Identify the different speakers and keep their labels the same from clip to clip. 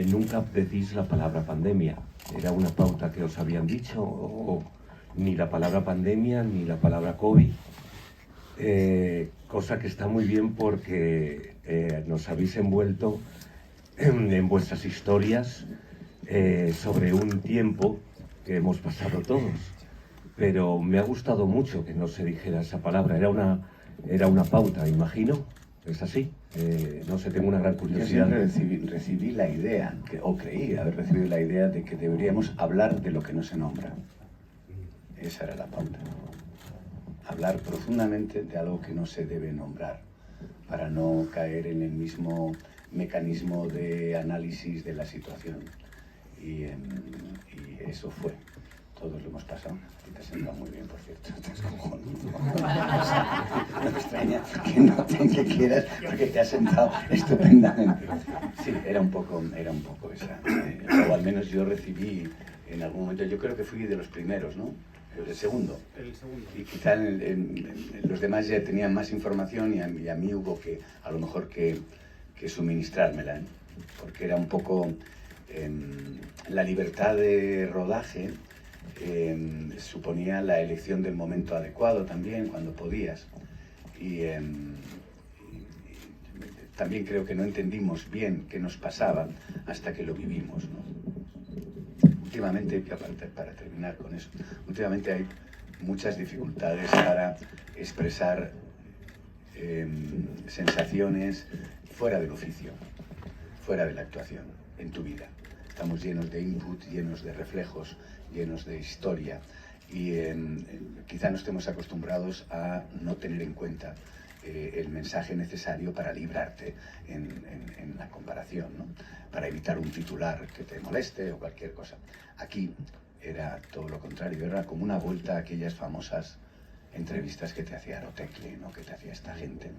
Speaker 1: nunca decís la palabra pandemia. ¿Era una pauta que os habían dicho? O ni la palabra pandemia ni la palabra COVID. Cosa que está muy bien porque nos habéis envuelto en vuestras historias sobre un tiempo que hemos pasado todos. Pero me ha gustado mucho que no se dijera esa palabra. Era una pauta, imagino. ¿Es así? No sé, tengo una gran curiosidad.
Speaker 2: Yo siempre recibí la idea, o creí haber recibido la idea de que deberíamos hablar de lo que no se nombra. Esa era la pauta. Hablar profundamente de algo que no se debe nombrar, para no caer en el mismo mecanismo de análisis de la situación. Y eso fue. Todos lo hemos pasado. Y te has sentado muy bien, por cierto. Estás cojonudo. No me extraña que quieras, porque te has sentado estupendamente. Sí, era un poco esa. O al menos yo recibí en algún momento, yo creo que fui de los primeros, ¿no? El segundo. Y quizá los demás ya tenían más información y a mí hubo que, a lo mejor, que suministrármela, ¿eh? Porque era un poco la libertad de rodaje. Suponía la elección del momento adecuado también, cuando podías. Y también creo que no entendimos bien qué nos pasaba hasta que lo vivimos, ¿no? Últimamente, para terminar con eso, últimamente hay muchas dificultades para expresar sensaciones fuera del oficio, fuera de la actuación, en tu vida. Estamos llenos de input, llenos de reflejos, llenos de historia y quizá no estemos acostumbrados a no tener en cuenta el mensaje necesario para librarte en la comparación, ¿no? Para evitar un titular que te moleste o cualquier cosa. Aquí era todo lo contrario, era como una vuelta a aquellas famosas entrevistas que te hacía Arotecle, ¿no? Que te hacía esta gente, ¿no?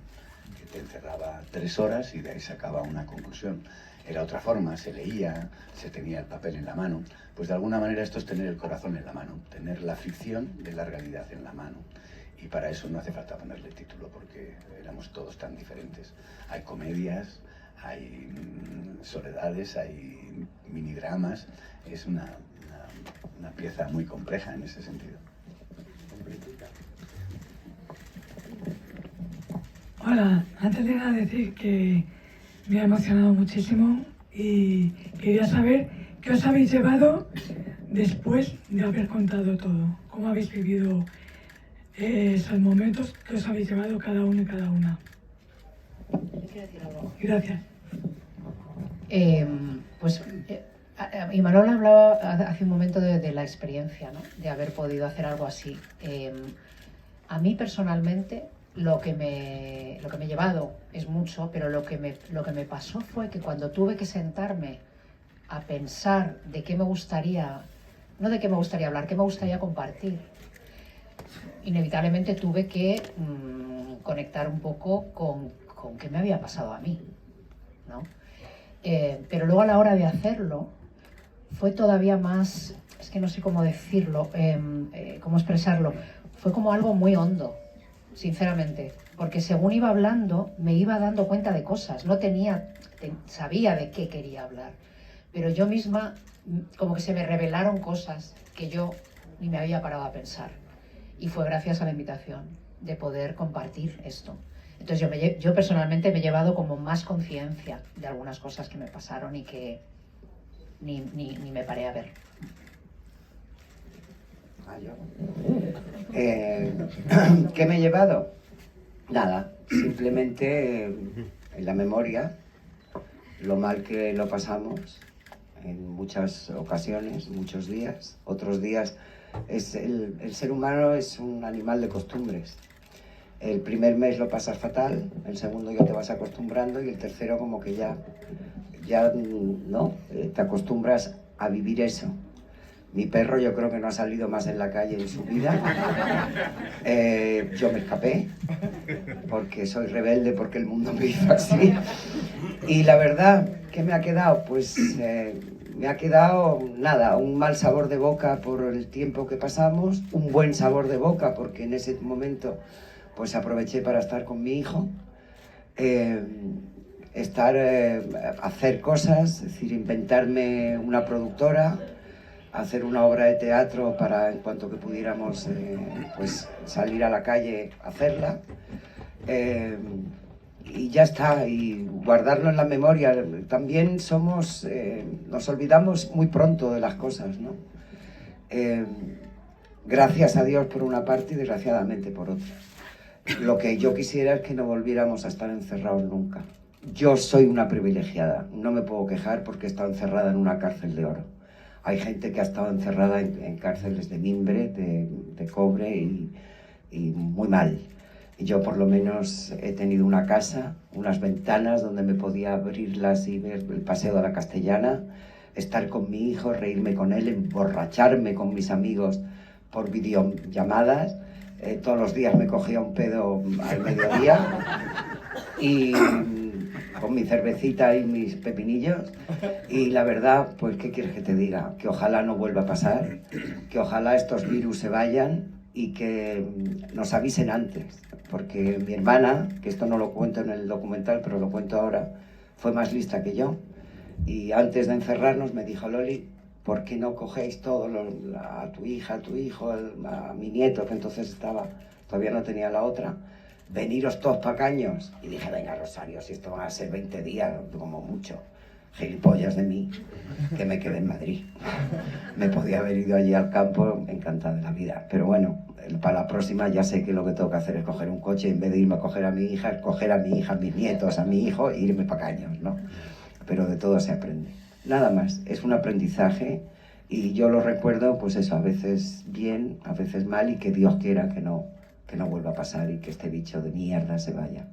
Speaker 2: Que te encerraba 3 horas y de ahí sacaba una conclusión. Era otra forma, se leía, se tenía el papel en la mano. Pues de alguna manera esto es tener el corazón en la mano, tener la ficción de la realidad en la mano. Y para eso no hace falta ponerle título, porque éramos todos tan diferentes. Hay comedias, hay soledades, hay minidramas. Es una pieza muy compleja en ese sentido.
Speaker 3: Hola, antes de nada decir que me ha emocionado muchísimo y quería saber qué os habéis llevado después de haber contado todo. ¿Cómo habéis vivido esos momentos que os habéis llevado cada uno y cada una? Gracias.
Speaker 4: Imanol hablaba hace un momento de la experiencia, ¿no? De haber podido hacer algo así. A mí personalmente lo que me he llevado es mucho, pero lo que me pasó fue que cuando tuve que sentarme a pensar de qué me gustaría, no de qué me gustaría hablar, qué me gustaría compartir, inevitablemente tuve que conectar un poco con qué me había pasado a mí, ¿no? Pero luego a la hora de hacerlo fue todavía más, es que no sé cómo decirlo, cómo expresarlo, fue como algo muy hondo, sinceramente, porque según iba hablando me iba dando cuenta de cosas, sabía de qué quería hablar, pero yo misma como que se me revelaron cosas que yo ni me había parado a pensar, y fue gracias a la invitación de poder compartir esto. Entonces yo personalmente me he llevado como más conciencia de algunas cosas que me pasaron y que ni me paré a ver.
Speaker 5: ¿Qué me he llevado? Nada, simplemente en la memoria lo mal que lo pasamos en muchas ocasiones, muchos días. Otros días el ser humano es un animal de costumbres. El primer mes lo pasas fatal, el segundo ya te vas acostumbrando y el tercero como que ya no, te acostumbras a vivir eso. Mi perro yo creo que no ha salido más en la calle en su vida. Yo me escapé porque soy rebelde, porque el mundo me hizo así. Y la verdad, ¿qué me ha quedado? Pues me ha quedado nada, un mal sabor de boca por el tiempo que pasamos, un buen sabor de boca porque en ese momento pues aproveché para estar con mi hijo. hacer cosas, es decir, inventarme una productora, hacer una obra de teatro para, en cuanto que pudiéramos, pues salir a la calle, hacerla. Y ya está, y guardarlo en la memoria. También nos olvidamos muy pronto de las cosas, ¿no? Gracias a Dios por una parte y desgraciadamente por otra. Lo que yo quisiera es que no volviéramos a estar encerrados nunca. Yo soy una privilegiada, no me puedo quejar porque he estado encerrada en una cárcel de oro. Hay gente que ha estado encerrada en cárceles de mimbre, de cobre y muy mal. Y yo por lo menos he tenido una casa, unas ventanas donde me podía abrirlas y ver el paseo de la Castellana, estar con mi hijo, reírme con él, emborracharme con mis amigos por videollamadas. Todos los días me cogía un pedo al mediodía y con mi cervecita y mis pepinillos. Y la verdad, pues, ¿qué quieres que te diga? Que ojalá no vuelva a pasar, que ojalá estos virus se vayan y que nos avisen antes, porque mi hermana, que esto no lo cuento en el documental, pero lo cuento ahora, fue más lista que yo. Y antes de encerrarnos me dijo: Loli, ¿por qué no cogéis todo, a tu hija, a tu hijo, a mi nieto, que entonces todavía no tenía la otra, veniros todos pacaños? Y dije: venga, Rosario, si esto van a ser 20 días, como mucho. Gilipollas de mí, que me quedé en Madrid. Me podía haber ido allí al campo, encantada de la vida. Pero bueno, para la próxima ya sé que lo que tengo que hacer es coger un coche, en vez de irme a coger a mi hija, coger a mi hija, a mis nietos, a mi hijo e irme pacaños, ¿no? Pero de todo se aprende. Nada más, es un aprendizaje y yo lo recuerdo, pues eso, a veces bien, a veces mal, y que Dios quiera que no vuelva a pasar y que este bicho de mierda se vaya,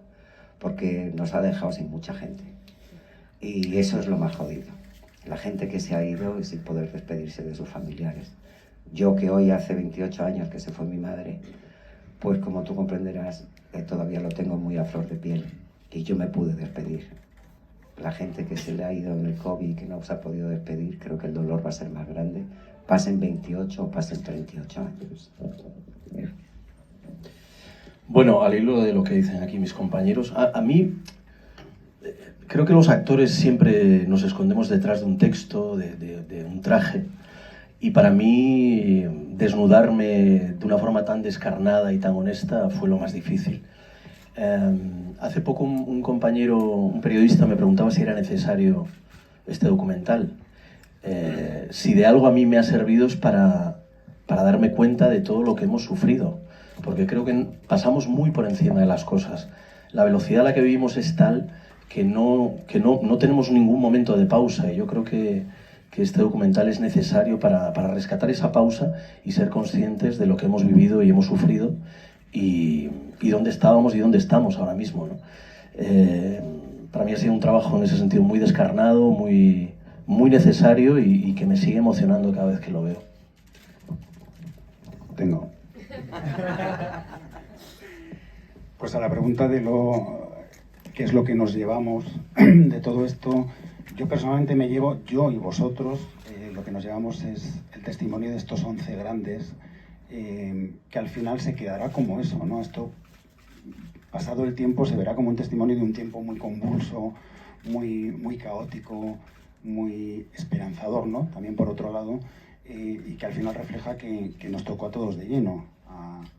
Speaker 5: porque nos ha dejado sin mucha gente. Y eso es lo más jodido, la gente que se ha ido y sin poder despedirse de sus familiares. Yo, que hoy hace 28 años que se fue mi madre, pues como tú comprenderás, todavía lo tengo muy a flor de piel y yo me pude despedir. La gente que se le ha ido en el COVID y que no se ha podido despedir, creo que el dolor va a ser más grande, pasen 28 o pasen 38 años.
Speaker 6: Bueno, al hilo de lo que dicen aquí mis compañeros, a mí creo que los actores siempre nos escondemos detrás de un texto, de un traje, y para mí desnudarme de una forma tan descarnada y tan honesta fue lo más difícil. Hace poco un compañero, un periodista, me preguntaba si era necesario este documental. Si de algo a mí me ha servido es para darme cuenta de todo lo que hemos sufrido, porque creo que pasamos muy por encima de las cosas. La velocidad a la que vivimos es tal que no tenemos ningún momento de pausa, y yo creo que este documental es necesario para rescatar esa pausa y ser conscientes de lo que hemos vivido y hemos sufrido y dónde estábamos y dónde estamos ahora mismo, ¿no? Para mí ha sido un trabajo en ese sentido muy descarnado, muy necesario y que me sigue emocionando cada vez que lo veo.
Speaker 7: Tengo. Pues a la pregunta de qué es lo que nos llevamos de todo esto, yo personalmente me llevo, yo y vosotros, lo que nos llevamos es el testimonio de estos 11 grandes, que al final se quedará como eso, ¿no? Esto, pasado el tiempo, se verá como un testimonio de un tiempo muy convulso, muy caótico, muy esperanzador, ¿no? También por otro lado, y que al final refleja que nos tocó a todos de lleno,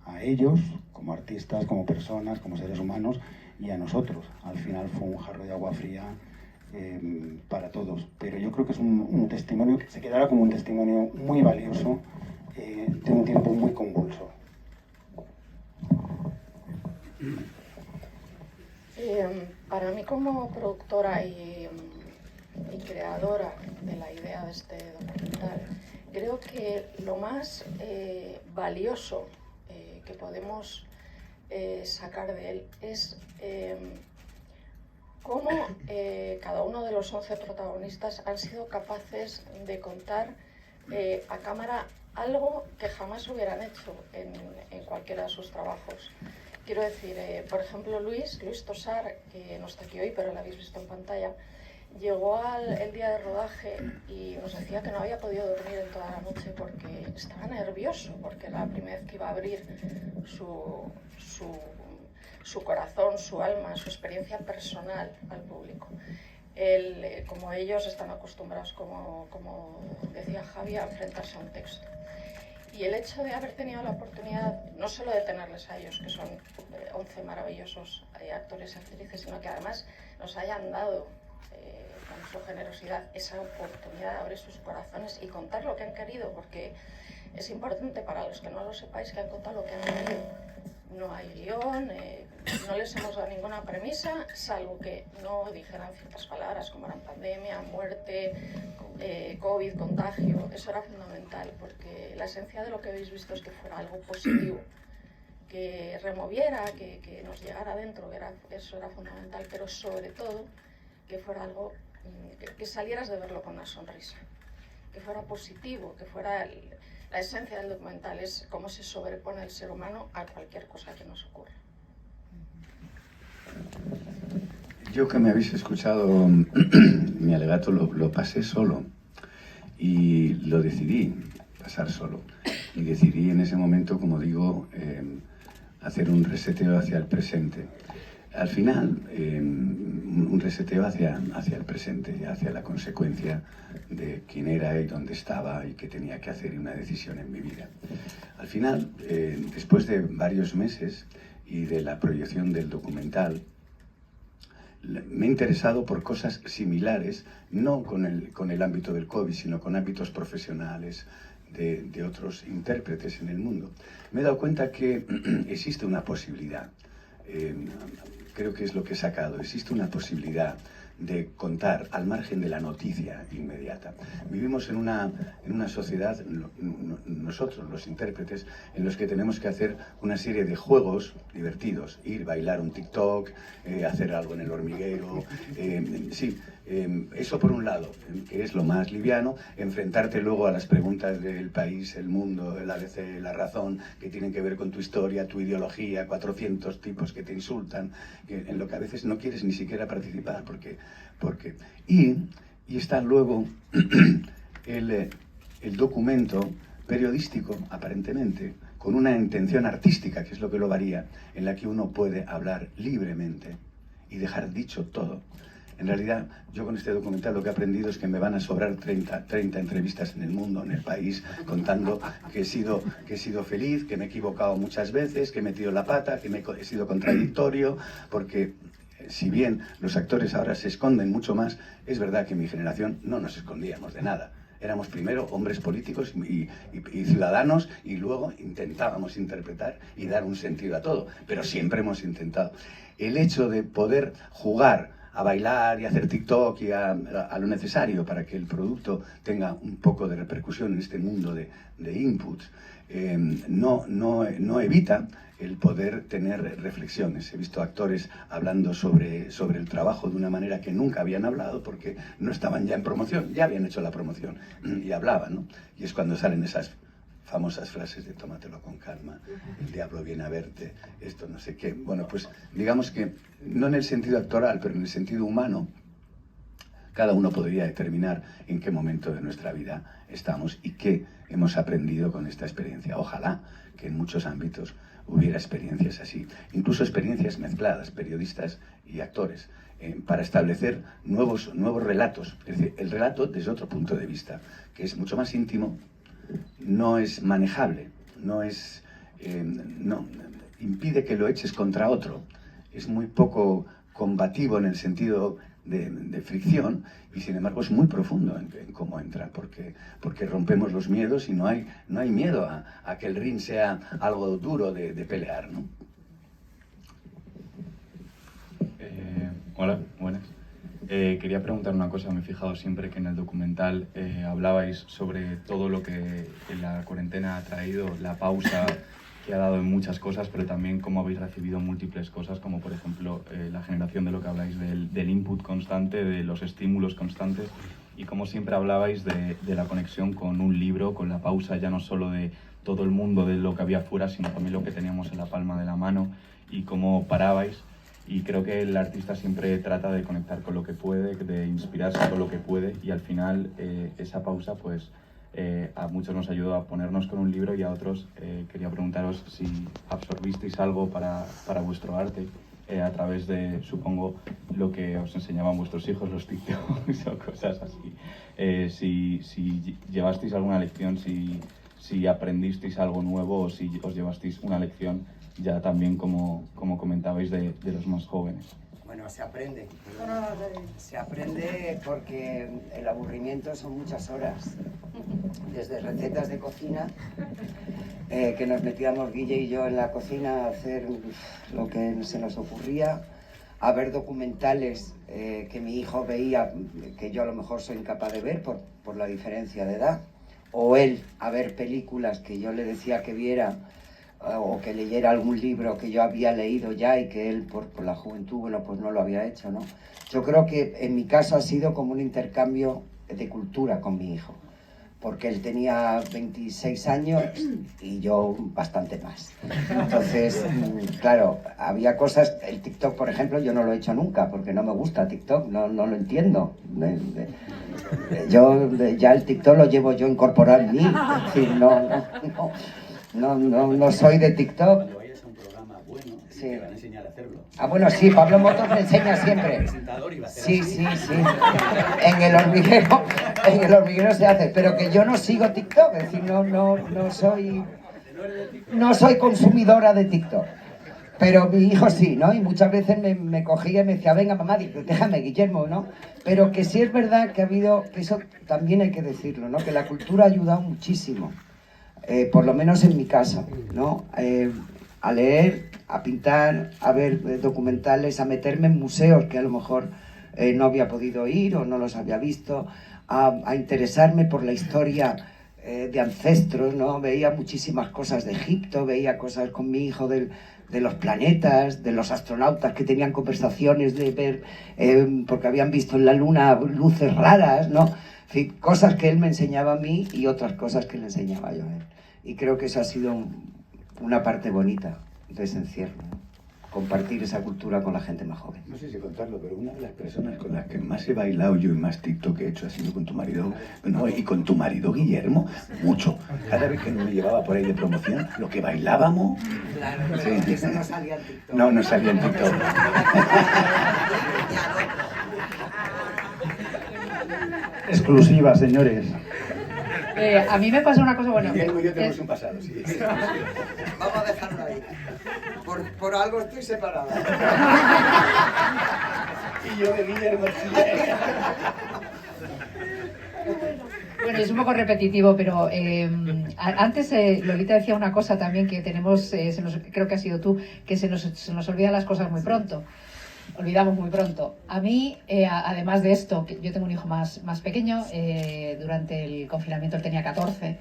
Speaker 7: a ellos como artistas, como personas, como seres humanos, y a nosotros. Al final fue un jarro de agua fría para todos, pero yo creo que es un testimonio que se quedará como un testimonio muy valioso de un tiempo muy convulso.
Speaker 8: Para mí, como productora y creadora de la idea de este documental, creo que lo más valioso que podemos sacar de él es cómo cada uno de los 11 protagonistas han sido capaces de contar a cámara algo que jamás hubieran hecho en cualquiera de sus trabajos. Quiero decir, por ejemplo, Luis Tosar, que no está aquí hoy, pero lo habéis visto en pantalla, llegó el día de rodaje y nos decía que no había podido dormir en toda la noche porque estaba nervioso, porque era la primera vez que iba a abrir su su corazón, su alma, su experiencia personal al público. Él, como ellos están acostumbrados, como decía Javi, a enfrentarse a un texto. Y el hecho de haber tenido la oportunidad, no solo de tenerles a ellos, que son 11 maravillosos actores y actrices, sino que además nos hayan dado, con su generosidad, esa oportunidad de abrir sus corazones y contar lo que han querido, porque es importante para los que no lo sepáis que han contado lo que han querido. No hay guión, no les hemos dado ninguna premisa, salvo que no dijeran ciertas palabras como eran pandemia, muerte, COVID, contagio. Eso era fundamental, porque la esencia de lo que habéis visto es que fuera algo positivo, que removiera, que nos llegara adentro, eso era fundamental, pero sobre todo que fuera algo, que salieras de verlo con una sonrisa, que fuera positivo, que fuera... La esencia del documental es cómo se sobrepone el ser humano a cualquier cosa que nos ocurra.
Speaker 2: Yo, que me habéis escuchado, mi alegato lo pasé solo y lo decidí pasar solo. Y decidí en ese momento, como digo, hacer un reseteo hacia el presente. Al final, un reseteo hacia el presente, hacia la consecuencia de quién era y dónde estaba y qué tenía que hacer y una decisión en mi vida. Al final, después de varios meses y de la proyección del documental, me he interesado por cosas similares, no con el ámbito del COVID, sino con ámbitos profesionales de otros intérpretes en el mundo. Me he dado cuenta que existe una posibilidad. Creo que es lo que he sacado. Existe una posibilidad de contar al margen de la noticia inmediata. Vivimos en una sociedad, nosotros los intérpretes, en los que tenemos que hacer una serie de juegos divertidos, ir, bailar un TikTok, hacer algo en el hormiguero, eso por un lado, que es lo más liviano, enfrentarte luego a las preguntas del país, el mundo, el ABC, la razón, que tienen que ver con tu historia, tu ideología, 400 tipos que te insultan, en lo que a veces no quieres ni siquiera participar, y está luego el documento periodístico, aparentemente, con una intención artística, que es lo que lo varía, en la que uno puede hablar libremente y dejar dicho todo. En realidad, yo con este documental lo que he aprendido es que me van a sobrar 30 entrevistas en el mundo, en el país, contando que he sido feliz, que me he equivocado muchas veces, que he metido la pata, que he sido contradictorio, porque si bien los actores ahora se esconden mucho más, es verdad que en mi generación no nos escondíamos de nada. Éramos primero hombres políticos y ciudadanos, y luego intentábamos interpretar y dar un sentido a todo, pero siempre hemos intentado. El hecho de poder jugar a bailar y hacer TikTok y a lo necesario para que el producto tenga un poco de repercusión en este mundo de inputs, no evita el poder tener reflexiones. He visto actores hablando sobre el trabajo de una manera que nunca habían hablado, porque no estaban ya en promoción, ya habían hecho la promoción y hablaban, ¿no? Y es cuando salen esas famosas frases de tómatelo con calma, el diablo viene a verte, esto no sé qué. Bueno, pues digamos que no en el sentido actoral, pero en el sentido humano, cada uno podría determinar en qué momento de nuestra vida estamos y qué hemos aprendido con esta experiencia. Ojalá que en muchos ámbitos hubiera experiencias así, incluso experiencias mezcladas, periodistas y actores, para establecer nuevos relatos. Es decir, el relato desde otro punto de vista, que es mucho más íntimo, no es manejable, no impide que lo eches contra otro, es muy poco combativo en el sentido de fricción, y sin embargo es muy profundo en cómo entra, porque rompemos los miedos y no hay miedo a que el ring sea algo duro de pelear, ¿no?
Speaker 9: Hola, buenas. Quería preguntar una cosa. Me he fijado siempre que en el documental hablabais sobre todo lo que la cuarentena ha traído, la pausa que ha dado en muchas cosas, pero también cómo habéis recibido múltiples cosas, como por ejemplo la generación de lo que habláis del input constante, de los estímulos constantes, y cómo siempre hablabais de la conexión con un libro, con la pausa ya no solo de todo el mundo, de lo que había fuera, sino también lo que teníamos en la palma de la mano, y cómo parabais. Y creo que el artista siempre trata de conectar con lo que puede, de inspirarse con lo que puede, y al final esa pausa pues a muchos nos ayudó a ponernos con un libro y a otros quería preguntaros si absorbisteis algo para vuestro arte a través de, supongo, lo que os enseñaban vuestros hijos, los TikToks o cosas así. Si llevasteis alguna lección, si aprendisteis algo nuevo o si os llevasteis una lección ya también, como comentabais, de los más jóvenes.
Speaker 5: Bueno, se aprende. Se aprende porque el aburrimiento son muchas horas. Desde recetas de cocina, que nos metíamos Guille y yo en la cocina a hacer lo que se nos ocurría, a ver documentales que mi hijo veía, que yo a lo mejor soy incapaz de ver por la diferencia de edad, o él a ver películas que yo le decía que viera, o que leyera algún libro que yo había leído ya y que él por la juventud, bueno, pues no lo había hecho, ¿no? Yo creo que en mi caso ha sido como un intercambio de cultura con mi hijo, porque él tenía 26 años y yo bastante más. Entonces, claro, había cosas, el TikTok, por ejemplo, yo no lo he hecho nunca, porque no me gusta TikTok, no lo entiendo. Yo ya el TikTok lo llevo yo incorporado en mí, es decir, no soy de TikTok.
Speaker 10: Cuando vayas a un programa bueno, sí, te van a enseñar a hacerlo.
Speaker 5: Ah, bueno, sí, Pablo Motos me enseña siempre. Sí. En el hormiguero se hace, pero que yo no sigo TikTok, es decir, no soy consumidora de TikTok. Pero mi hijo sí, ¿no? Y muchas veces me cogía y me decía, venga mamá, déjame, Guillermo, ¿no? Pero que sí es verdad que ha habido, que eso también hay que decirlo, ¿no? Que la cultura ha ayudado muchísimo. Por lo menos en mi casa, ¿no? A leer, a pintar, a ver documentales, a meterme en museos que a lo mejor no había podido ir o no los había visto, a interesarme por la historia de ancestros, ¿no? Veía muchísimas cosas de Egipto, veía cosas con mi hijo de los planetas, de los astronautas que tenían conversaciones de ver, porque habían visto en la luna luces raras, ¿no? En fin, cosas que él me enseñaba a mí y otras cosas que le enseñaba yo a él. Y creo que eso ha sido una parte bonita de ese encierro, ¿no? Compartir esa cultura con la gente más joven.
Speaker 2: No sé si contarlo, pero una de las personas con las que más he bailado yo y más TikTok he hecho ha sido con tu marido. No, y con tu marido, Guillermo, mucho. Cada vez que me llevaba por ahí de promoción, lo que bailábamos...
Speaker 5: Claro,
Speaker 2: sí.
Speaker 5: Eso no salía en TikTok.
Speaker 2: No salía en TikTok.
Speaker 7: Exclusiva, señores.
Speaker 4: A mí me pasó una cosa, bueno...
Speaker 2: Guillermo y yo tenemos un pasado, sí.
Speaker 5: Vamos a dejarlo ahí. Por algo estoy separada.
Speaker 2: Y yo de Guillermo, sí.
Speaker 4: Bueno, es un poco repetitivo, pero antes Lolita decía una cosa también que tenemos, creo que has sido tú, que se nos olvidan las cosas muy pronto. Olvidamos muy pronto. A mí, además de esto, que yo tengo un hijo más pequeño, durante el confinamiento él tenía 14,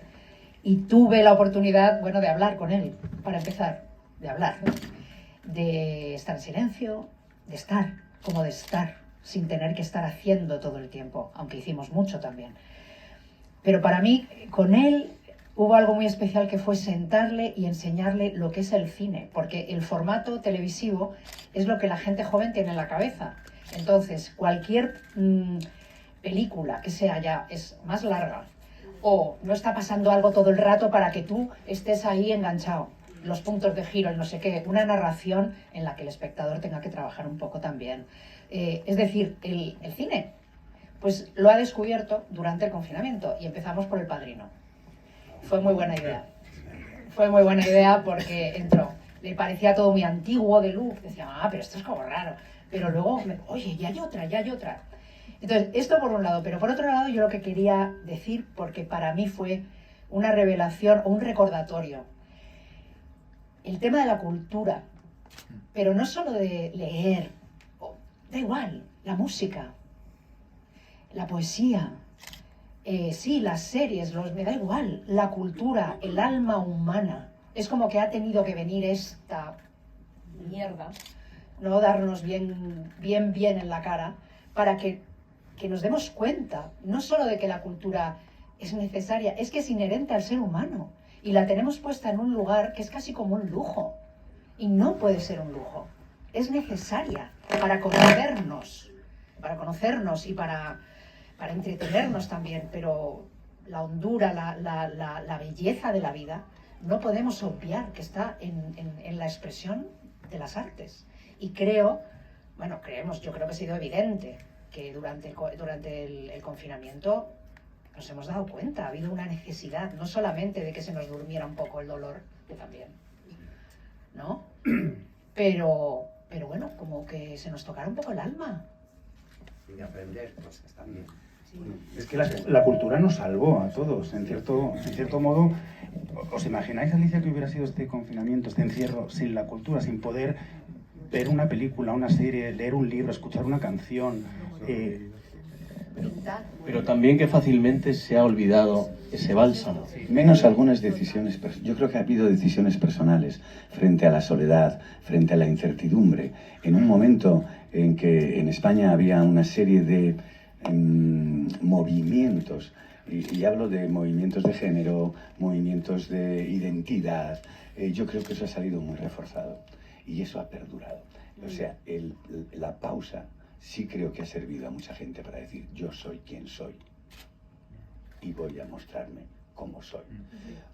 Speaker 4: y tuve la oportunidad, bueno, de hablar con él, para empezar, de hablar, ¿no? De estar en silencio, de estar, sin tener que estar haciendo todo el tiempo, aunque hicimos mucho también. Pero para mí, con él, hubo algo muy especial que fue sentarle y enseñarle lo que es el cine, porque el formato televisivo es lo que la gente joven tiene en la cabeza. Entonces, cualquier película que sea ya es más larga o no está pasando algo todo el rato para que tú estés ahí enganchado, los puntos de giro, el no sé qué, una narración en la que el espectador tenga que trabajar un poco también. Es decir, el cine, pues lo ha descubierto durante el confinamiento y empezamos por El Padrino. Fue muy buena idea. Fue muy buena idea porque entró. Le parecía todo muy antiguo de look. Decía, pero esto es como raro. Pero luego, oye, ya hay otra. Entonces, esto por un lado. Pero por otro lado, yo lo que quería decir, porque para mí fue una revelación o un recordatorio. El tema de la cultura. Pero no solo de leer. Da igual, la música. La poesía. Sí, las series, me da igual, la cultura, el alma humana. Es como que ha tenido que venir esta mierda, no darnos bien en la cara, para que nos demos cuenta, no solo de que la cultura es necesaria, es que es inherente al ser humano. Y la tenemos puesta en un lugar que es casi como un lujo. Y no puede ser un lujo. Es necesaria para conocernos y para entretenernos también, pero la hondura, la belleza de la vida, no podemos obviar que está en la expresión de las artes. Y creo, bueno, yo creo que ha sido evidente que durante el confinamiento nos hemos dado cuenta, ha habido una necesidad, no solamente de que se nos durmiera un poco el dolor, que también, ¿no? Pero bueno, como que se nos tocara un poco el alma.
Speaker 5: Y de aprender cosas también.
Speaker 4: Sí.
Speaker 7: Es que la cultura nos salvó a todos, en cierto modo. ¿Os imagináis, Alicia, que hubiera sido este confinamiento, este encierro, sin la cultura, sin poder ver una película, una serie, leer un libro, escuchar una canción?
Speaker 6: Pero también que fácilmente se ha olvidado ese bálsamo.
Speaker 2: Menos algunas decisiones. Yo creo que ha habido decisiones personales frente a la soledad, frente a la incertidumbre. En un momento en que en España había una serie de movimientos, y hablo de movimientos de género, movimientos de identidad, yo creo que eso ha salido muy reforzado y eso ha perdurado. O sea, la pausa sí creo que ha servido a mucha gente para decir yo soy quien soy y voy a mostrarme como soy.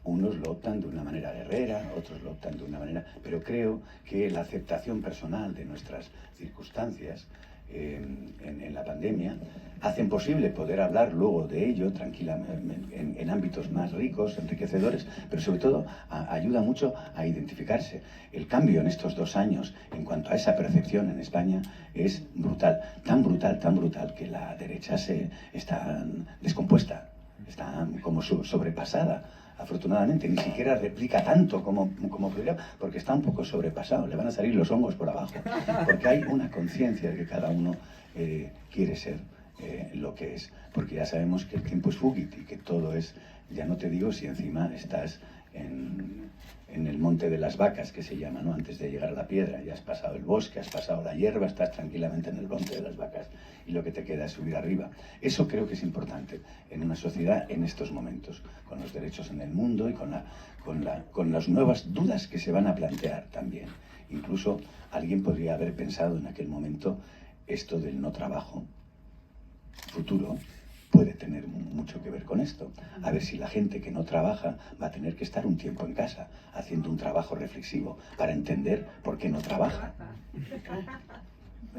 Speaker 2: Unos lo optan de una manera guerrera, otros lo optan de una manera... Pero creo que la aceptación personal de nuestras circunstancias en la pandemia hacen posible poder hablar luego de ello tranquilamente en ámbitos más ricos, enriquecedores, pero sobre todo ayuda mucho a identificarse. El cambio en estos 2 años en cuanto a esa percepción en España es brutal, tan brutal que la derecha está descompuesta, está como sobrepasada. Afortunadamente ni siquiera replica tanto como podría, porque está un poco sobrepasado, le van a salir los hongos por abajo, porque hay una conciencia de que cada uno quiere ser lo que es, porque ya sabemos que el tiempo es fugit y que todo es, ya no te digo si encima estás en el monte de las vacas, que se llama, ¿no? Antes de llegar a la piedra, ya has pasado el bosque, has pasado la hierba, estás tranquilamente en el monte de las vacas y lo que te queda es subir arriba. Eso creo que es importante en una sociedad en estos momentos, con los derechos en el mundo y con las nuevas dudas que se van a plantear también. Incluso alguien podría haber pensado en aquel momento esto del no trabajo futuro puede tener mucho que ver con esto. A ver si la gente que no trabaja va a tener que estar un tiempo en casa haciendo un trabajo reflexivo para entender por qué no trabaja.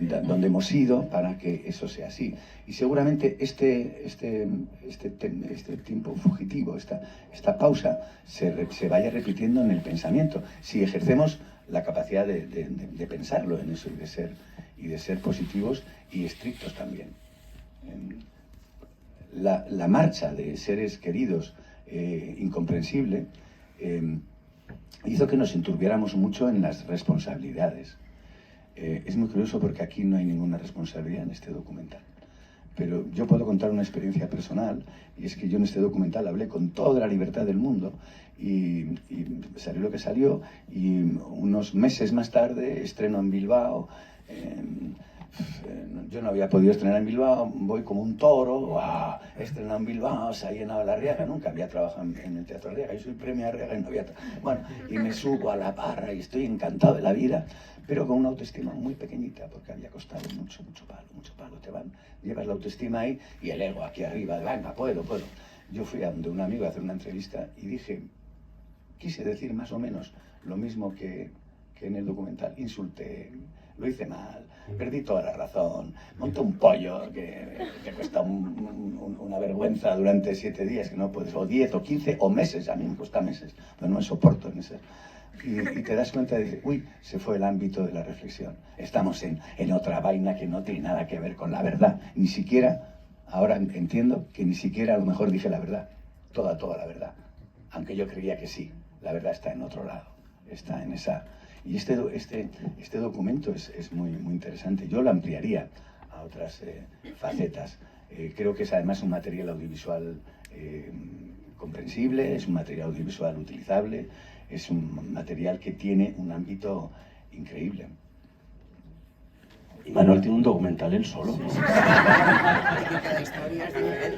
Speaker 2: Donde hemos ido para que eso sea así. Y seguramente este tiempo fugitivo, esta pausa, se vaya repitiendo en el pensamiento. Si ejercemos la capacidad de pensarlo en eso y de ser positivos y estrictos también. La marcha de seres queridos incomprensible hizo que nos enturbiáramos mucho en las responsabilidades. Es muy curioso porque aquí no hay ninguna responsabilidad en este documental. Pero yo puedo contar una experiencia personal, y es que yo en este documental hablé con toda la libertad del mundo y salió lo que salió, y unos meses más tarde estreno en Bilbao. Yo no había podido estrenar en Bilbao, voy como un toro, ¡guau! He estrenado en Bilbao, se ha llenado la Arriaga, nunca había trabajado en el Teatro Arriaga, yo soy premio Arriaga y no había bueno, y me subo a la parra y estoy encantado de la vida, pero con una autoestima muy pequeñita, porque había costado mucho palo, llevas la autoestima ahí y el ego aquí arriba, venga, puedo. Yo fui a donde un amigo a hacer una entrevista y quise decir más o menos lo mismo que en el documental, insulté, lo hice mal, perdí toda la razón, monté un pollo que cuesta una vergüenza durante 7 días, que no puedes, o 10 o 15 o meses, a mí me cuesta meses, pero no me soporto en ese. Y te das cuenta de que, se fue el ámbito de la reflexión. Estamos en otra vaina que no tiene nada que ver con la verdad. Ni siquiera, ahora entiendo que ni siquiera a lo mejor dije la verdad, toda la verdad. Aunque yo creía que sí, la verdad está en otro lado, está en esa... Y este documento es muy interesante. Yo lo ampliaría a otras facetas. Creo que es además un material audiovisual comprensible, es un material audiovisual utilizable, es un material que tiene un ámbito increíble.
Speaker 6: Y Manuel tiene un documental él solo.
Speaker 5: Cada historia es diferente.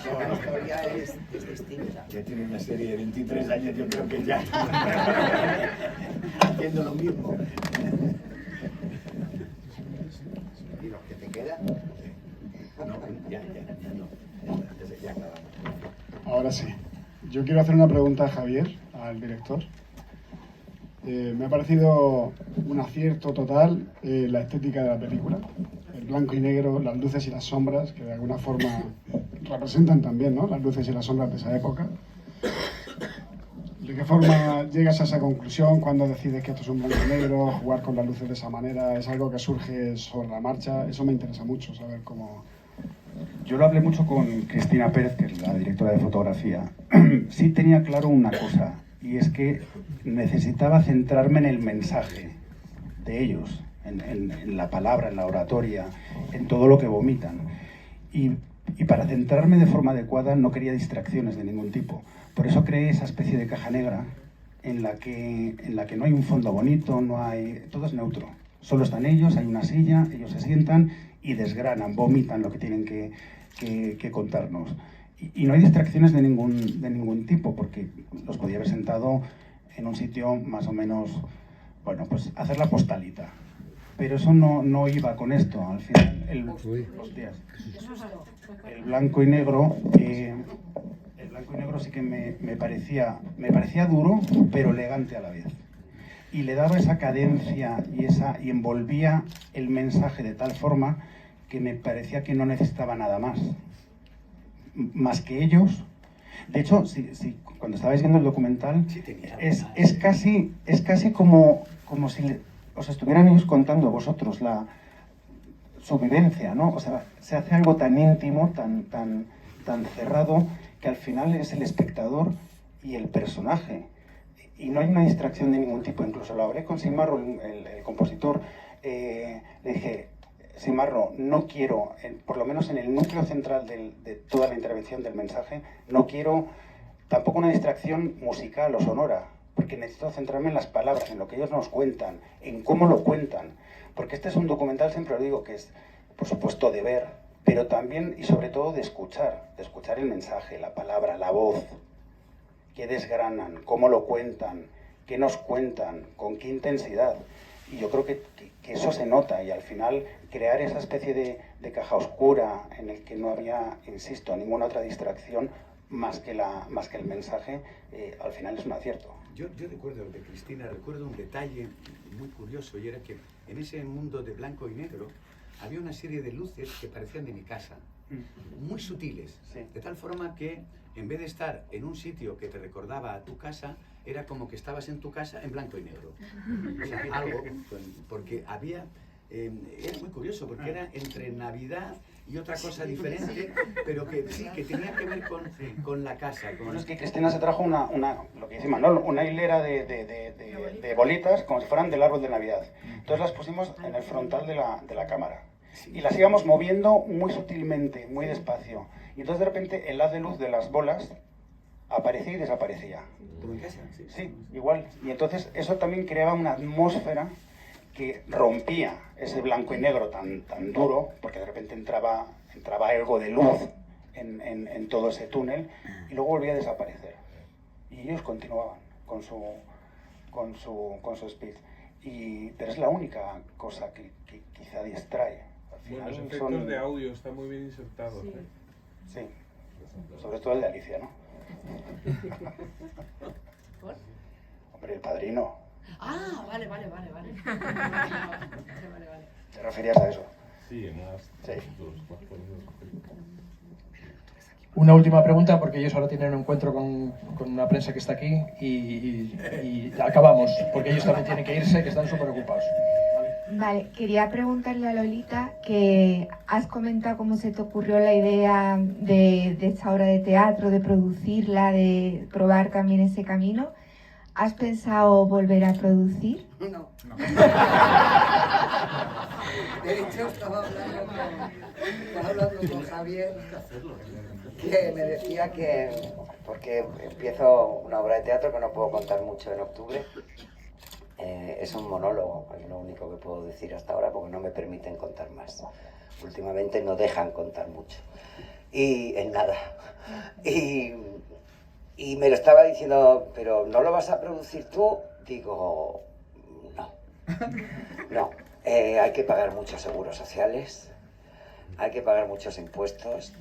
Speaker 5: Cada historia es distinta.
Speaker 2: Ya tiene una serie de 23 años, yo creo que ya haciendo lo mismo.
Speaker 5: ¿Y lo que te queda?
Speaker 2: No, ya no. Ya acabamos.
Speaker 11: Ahora sí. Yo quiero hacer una pregunta a Javier, al director. Me ha parecido un acierto total la estética de la película. El blanco y negro, las luces y las sombras, que de alguna forma representan también, ¿no?, las luces y las sombras de esa época. ¿De qué forma llegas a esa conclusión cuando decides que esto es un blanco y negro, jugar con las luces de esa manera? ¿Es algo que surge sobre la marcha? Eso me interesa mucho, saber cómo...
Speaker 7: Yo lo hablé mucho con Cristina Pérez, que es la directora de fotografía. Sí tenía claro una cosa, y es que necesitaba centrarme en el mensaje de ellos, en la palabra, en la oratoria, en todo lo que vomitan. Y para centrarme de forma adecuada no quería distracciones de ningún tipo. Por eso creé esa especie de caja negra en la que no hay un fondo bonito, todo es neutro. Solo están ellos, hay una silla, ellos se sientan y desgranan, vomitan lo que tienen que contarnos. Y no hay distracciones de ningún tipo, porque los podía haber sentado en un sitio más o menos, bueno, pues hacer la postalita. Pero eso no iba con esto. Al final, el blanco y negro sí que me parecía duro, pero elegante a la vez. Y le daba esa cadencia y envolvía el mensaje de tal forma que me parecía que no necesitaba nada más que ellos. De hecho, cuando estabais viendo el documental, es casi como si os estuvieran ellos contando a vosotros su vivencia, ¿no? O sea, se hace algo tan íntimo, tan cerrado, que al final es el espectador y el personaje. Y no hay una distracción de ningún tipo. Incluso lo hablé con Simarro, el compositor. Le dije, Simarro, no quiero, por lo menos en el núcleo central de toda la intervención del mensaje, no quiero tampoco una distracción musical o sonora, porque necesito centrarme en las palabras, en lo que ellos nos cuentan, en cómo lo cuentan. Porque este es un documental, siempre lo digo, que es, por supuesto, de ver, pero también y sobre todo de escuchar el mensaje, la palabra, la voz, qué desgranan, cómo lo cuentan, qué nos cuentan, con qué intensidad. Y yo creo que eso se nota, y al final crear esa especie de caja oscura en el que no había, insisto, ninguna otra distracción más que el mensaje, al final es un acierto.
Speaker 10: Yo recuerdo de Cristina, recuerdo un detalle muy curioso, y era que en ese mundo de blanco y negro había una serie de luces que parecían de mi casa, muy sutiles, de tal forma que en vez de estar en un sitio que te recordaba a tu casa, era como que estabas en tu casa en blanco y negro. O sea, algo, porque había... era muy curioso, porque era entre Navidad y otra cosa diferente, pero que sí, que tenía que ver con la casa.
Speaker 7: Bueno, es que Cristina se trajo lo que dice Manolo, una hilera de bolitas como si fueran del árbol de Navidad. Entonces las pusimos en el frontal de la cámara. Y las íbamos moviendo muy sutilmente, muy despacio. Y entonces de repente el haz de luz de las bolas aparecía y desaparecía.
Speaker 10: ¿Como en casa?
Speaker 7: Sí, igual. Y entonces eso también creaba una atmósfera que rompía ese blanco y negro tan duro, porque de repente entraba algo de luz en todo ese túnel, y luego volvía a desaparecer. Y ellos continuaban con su speed. Pero es la única cosa que quizá distrae.
Speaker 12: Bueno, los efectos de audio están muy bien insertados.
Speaker 7: Sí, sobre todo el de Alicia, ¿no?
Speaker 8: ¿Por?
Speaker 7: Hombre, el padrino.
Speaker 8: Ah, vale.
Speaker 7: ¿Te referías a eso?
Speaker 12: Sí, en unas...
Speaker 7: Sí.
Speaker 13: Una última pregunta, porque ellos ahora tienen un encuentro con una prensa que está aquí y acabamos, porque ellos también tienen que irse, que están súper ocupados.
Speaker 14: Vale, quería preguntarle a Lolita, que has comentado cómo se te ocurrió la idea de esta obra de teatro, de producirla, de probar también ese camino. ¿Has pensado volver a producir?
Speaker 15: No. De hecho, estaba hablando con Javier, que me decía que, porque empiezo una obra de teatro que no puedo contar mucho en octubre, es un monólogo, es lo único que puedo decir hasta ahora, porque no me permiten contar más. Últimamente no dejan contar mucho, y en nada. Y me lo estaba diciendo, ¿pero no lo vas a producir tú? Digo, no. Hay que pagar muchos seguros sociales, hay que pagar muchos impuestos,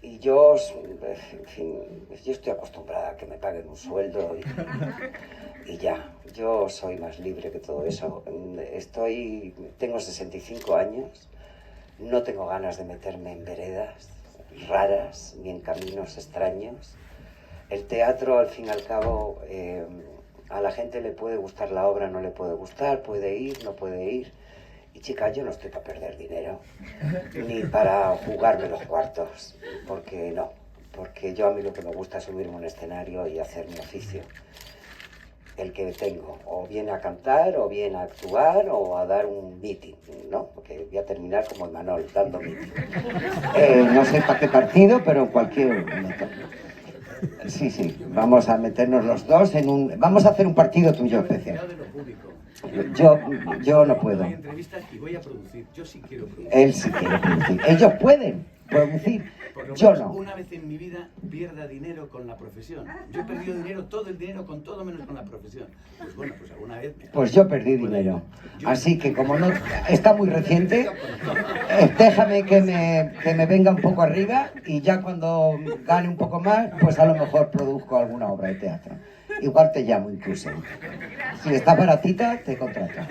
Speaker 15: y
Speaker 5: yo, en fin, yo estoy acostumbrada a que me paguen un sueldo y ya. Yo soy más libre que todo eso. Tengo 65 años, no tengo ganas de meterme en veredas raras ni en caminos extraños. El teatro, al fin y al cabo, a la gente le puede gustar la obra, no le puede gustar, puede ir, no puede ir. Y chica, yo no estoy para perder dinero, ni para jugarme los cuartos, porque no. Porque yo a mí lo que me gusta es subirme a un escenario y hacer mi oficio. El que tengo, o viene a cantar, o viene a actuar, o a dar un meeting, ¿no? Porque voy a terminar como Imanol, dando meeting. No sé para qué partido, pero en cualquier momento. Sí, vamos a meternos los dos en un... Vamos a hacer un partido tuyo especial. Yo no puedo.
Speaker 10: Hay entrevistas y voy a producir. Yo sí quiero producir.
Speaker 5: Él sí quiere producir. Ellos pueden producir. Yo no.
Speaker 10: Una vez en mi vida pierda dinero con la profesión. Yo he perdido dinero, todo el dinero, con todo menos con la profesión. Pues bueno, pues alguna vez...
Speaker 5: Pues yo perdí dinero. Así que como no está muy reciente, déjame que me venga un poco arriba y ya cuando gane un poco más, pues a lo mejor produzco alguna obra de teatro. Igual te llamo incluso. Si está baratita, te contrato.